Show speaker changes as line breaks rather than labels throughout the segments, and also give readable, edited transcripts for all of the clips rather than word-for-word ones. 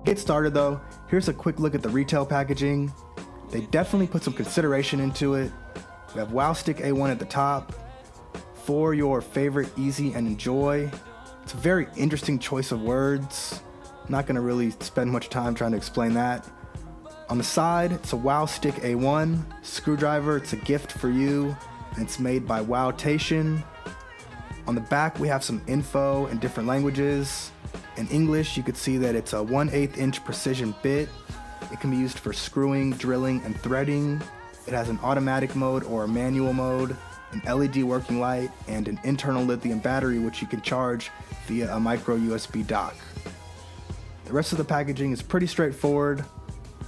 Get started though, here's a quick look at the retail packaging. They definitely put some consideration into it. We have Wowstick A1 at the top. For your favorite, easy, and enjoy. It's a very interesting choice of words. I'm not gonna really spend much time trying to explain that. On the side, it's a Wowstick A1 screwdriver. It's a gift for you, and it's made by Wowtation. On the back, we have some info in different languages. In English, you could see that it's a 1/8 inch precision bit. It can be used for screwing, drilling, and threading. It has an automatic mode or a manual mode, an LED working light, and an internal lithium battery which you can charge via a micro USB dock. The rest of the packaging is pretty straightforward.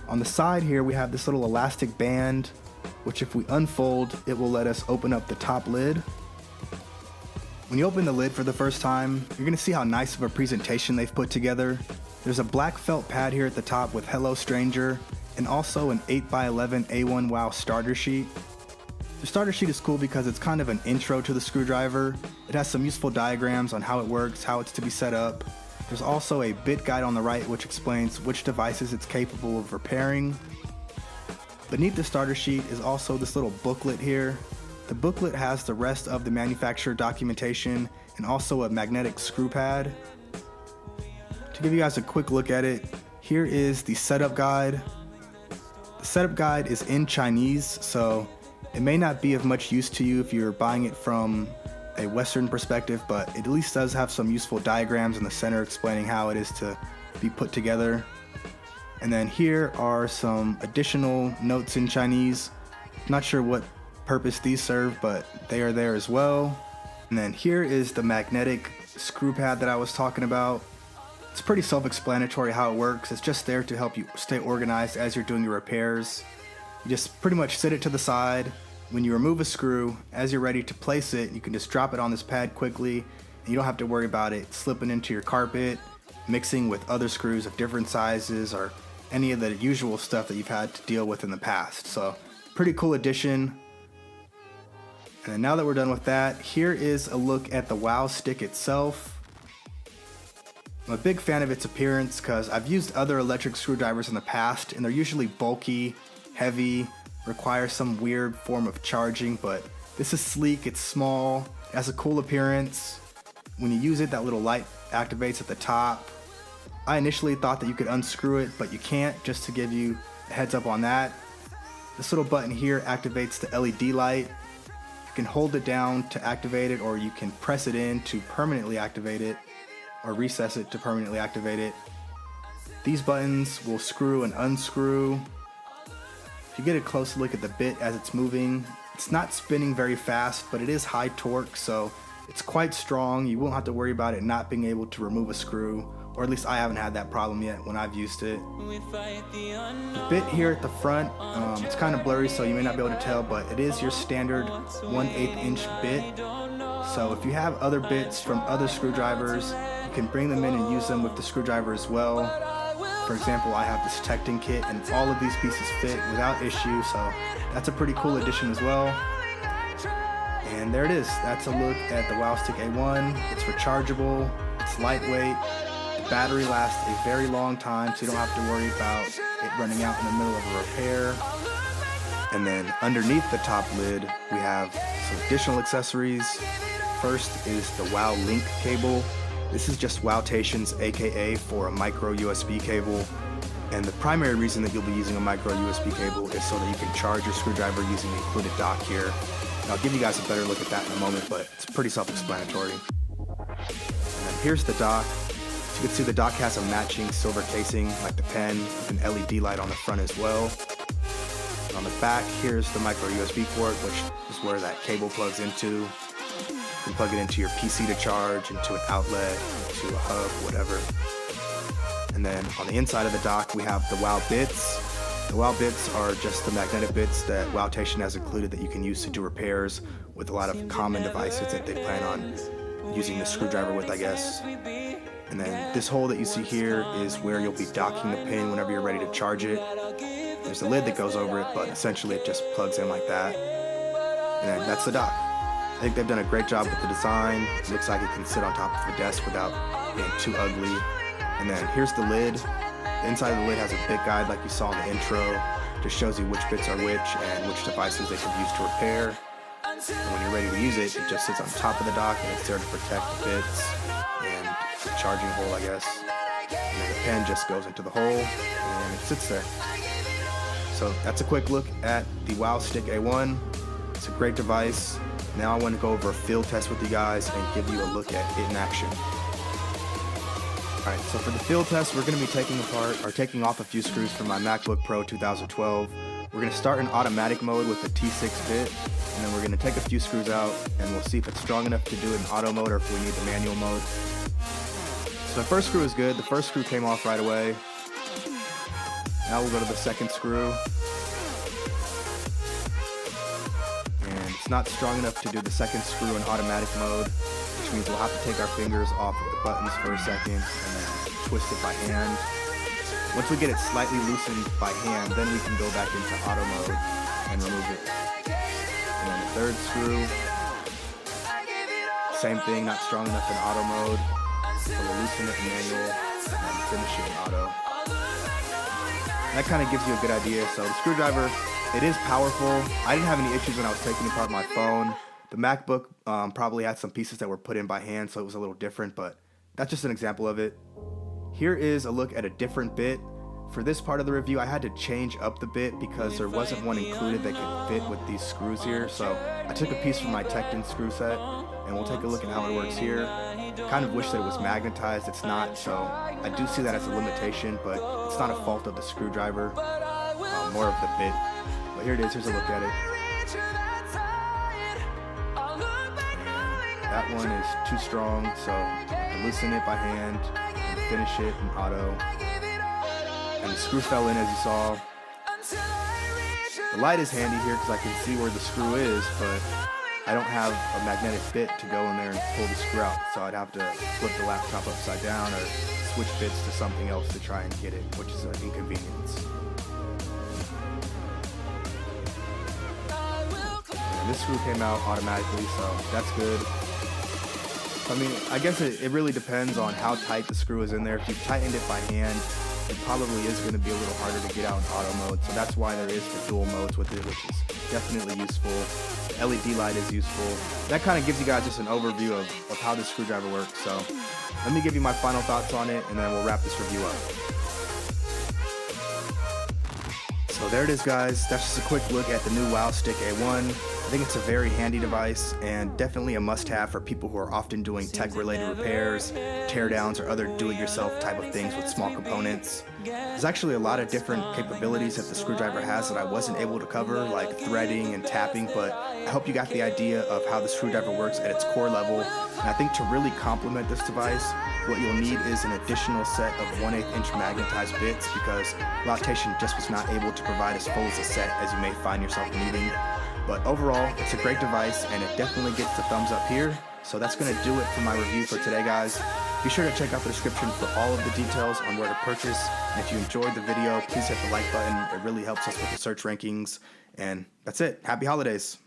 On the side here, we have this little elastic band, which if we unfold, it will let us open up the top lid. When you open the lid for the first time, you're gonna see how nice of a presentation they've put together. There's a black felt pad here at the top with Hello Stranger, and also an 8x11 A1 Wow starter sheet. The starter sheet is cool because it's kind of an intro to the screwdriver. It has some useful diagrams on how it works, how it's to be set up. There's also a bit guide on the right which explains which devices it's capable of repairing. Beneath the starter sheet is also this little booklet here. The booklet has the rest of the manufacturer documentation and also a magnetic screw pad. To give you guys a quick look at it, here is the setup guide. The setup guide is in Chinese, so it may not be of much use to you if you're buying it from a Western perspective, but it at least does have some useful diagrams in the center explaining how it is to be put together. And then here are some additional notes in Chinese. Not sure what purpose these serve, but they are there as well. And then here is the magnetic screw pad that I was talking about. It's pretty self-explanatory how it works. It's just there to help you stay organized as you're doing your repairs. You just pretty much sit it to the side. When you remove a screw, as you're ready to place it, you can just drop it on this pad quickly, and you don't have to worry about it slipping into your carpet, mixing with other screws of different sizes, or any of the usual stuff that you've had to deal with in the past. So, pretty cool addition. And then now that we're done with that, here is a look at the Wowstick itself. I'm a big fan of its appearance because I've used other electric screwdrivers in the past, and they're usually bulky, heavy, require some weird form of charging, but this is sleek, it's small, it has a cool appearance. When you use it, that little light activates at the top. I initially thought that you could unscrew it, but you can't, just to give you a heads up on that. This little button here activates the LED light. You can hold it down to activate it, or you can press it in to permanently activate it, or recess it to permanently activate it. These buttons will screw and unscrew. If you get a close look at the bit as it's moving, it's not spinning very fast, but it is high torque, so it's quite strong. You won't have to worry about it not being able to remove a screw, or at least I haven't had that problem yet when I've used it. The bit here at the front, it's kind of blurry, so you may not be able to tell, but it is your standard 1/8 inch bit. So if you have other bits from other screwdrivers, you can bring them in and use them with the screwdriver as well. For example, I have this Tecton kit and all of these pieces fit without issue, so that's a pretty cool addition as well. And there it is. That's a look at the Wowstick A1. It's rechargeable, it's lightweight, the battery lasts a very long time, so you don't have to worry about it running out in the middle of a repair. And then underneath the top lid, we have some additional accessories. First is the Wow Link cable. This is just Wowtation's AKA for a micro USB cable, and the primary reason that you'll be using a micro USB cable is so that you can charge your screwdriver using the included dock here. And I'll give you guys a better look at that in a moment, but it's pretty self-explanatory. And then here's the dock. As you can see, the dock has a matching silver casing like the pen, with an LED light on the front as well. And on the back, here's the micro USB port, which is where that cable plugs into. You can plug it into your PC to charge, into an outlet, to a hub, whatever. And then on the inside of the dock, we have the Wow Bits. The Wow Bits are just the magnetic bits that Wowtation has included that you can use to do repairs with a lot of common devices that they plan on using the screwdriver with, I guess. And then this hole that you see here is where you'll be docking the pin whenever you're ready to charge it. There's a lid that goes over it, but essentially it just plugs in like that. And then that's the dock. I think they've done a great job with the design. It looks like it can sit on top of the desk without being too ugly. And then here's the lid. The inside of the lid has a bit guide like you saw in the intro. Just shows you which bits are which and which devices they can use to repair. And when you're ready to use it, it just sits on top of the dock and it's there to protect the bits and the charging hole, I guess. And then the pen just goes into the hole and it sits there. So that's a quick look at the Wowstick A1. It's a great device. Now I want to go over a field test with you guys and give you a look at it in action. Alright, so for the field test, we're going to be taking off a few screws from my MacBook Pro 2012. We're going to start in automatic mode with the T6 bit, and then we're going to take a few screws out, and we'll see if it's strong enough to do it in auto mode or if we need the manual mode. So the first screw is good. The first screw came off right away. Now we'll go to the second screw. And it's not strong enough to do the second screw in automatic mode, which means we'll have to take our fingers off of the buttons for a second and then twist it by hand. Once we get it slightly loosened by hand, then we can go back into auto mode and remove it. And then the third screw, same thing, not strong enough in auto mode, so we'll loosen it in manual and finish it in auto. That kind of gives you a good idea. So the screwdriver, it is powerful. I didn't have any issues when I was taking apart my phone. The MacBook probably had some pieces that were put in by hand, so it was a little different, but that's just an example of it. Here is a look at a different bit. For this part of the review, I had to change up the bit because there wasn't one included that could fit with these screws here. So I took a piece from my Tekton screw set, and we'll take a look at how it works here. Kind of wish that it was magnetized. It's not, so I do see that as a limitation, but it's not a fault of the screwdriver, more of the bit. But here it is. Here's a look at it. That one is too strong, so I loosen it by hand and finish it in auto. And the screw fell in, as you saw. The light is handy here because I can see where the screw is, but I don't have a magnetic bit to go in there and pull the screw out, so I'd have to flip the laptop upside down or switch bits to something else to try and get it, which is an inconvenience. And this screw came out automatically, so that's good. I mean, I guess it really depends on how tight the screw is in there. If you've tightened it by hand, it probably is going to be a little harder to get out in auto mode. So that's why there is the dual modes with it, which is definitely useful. The LED light is useful. That kind of gives you guys just an overview of how this screwdriver works. So let me give you my final thoughts on it, and then we'll wrap this review up. So there it is, guys. That's just a quick look at the new Wowstick A1. I think it's a very handy device and definitely a must-have for people who are often doing tech-related repairs, teardowns, or other do-it-yourself type of things with small components. There's actually a lot of different capabilities that the screwdriver has that I wasn't able to cover, like threading and tapping, but I hope you got the idea of how the screwdriver works at its core level. And I think to really complement this device, what you'll need is an additional set of 1/8 inch magnetized bits, because Rotation just was not able to provide as full as a set as you may find yourself needing. But overall, it's a great device and it definitely gets the thumbs up here. So that's going to do it for my review for today, guys. Be sure to check out the description for all of the details on where to purchase. And if you enjoyed the video, please hit the like button. It really helps us with the search rankings. And that's it. Happy holidays.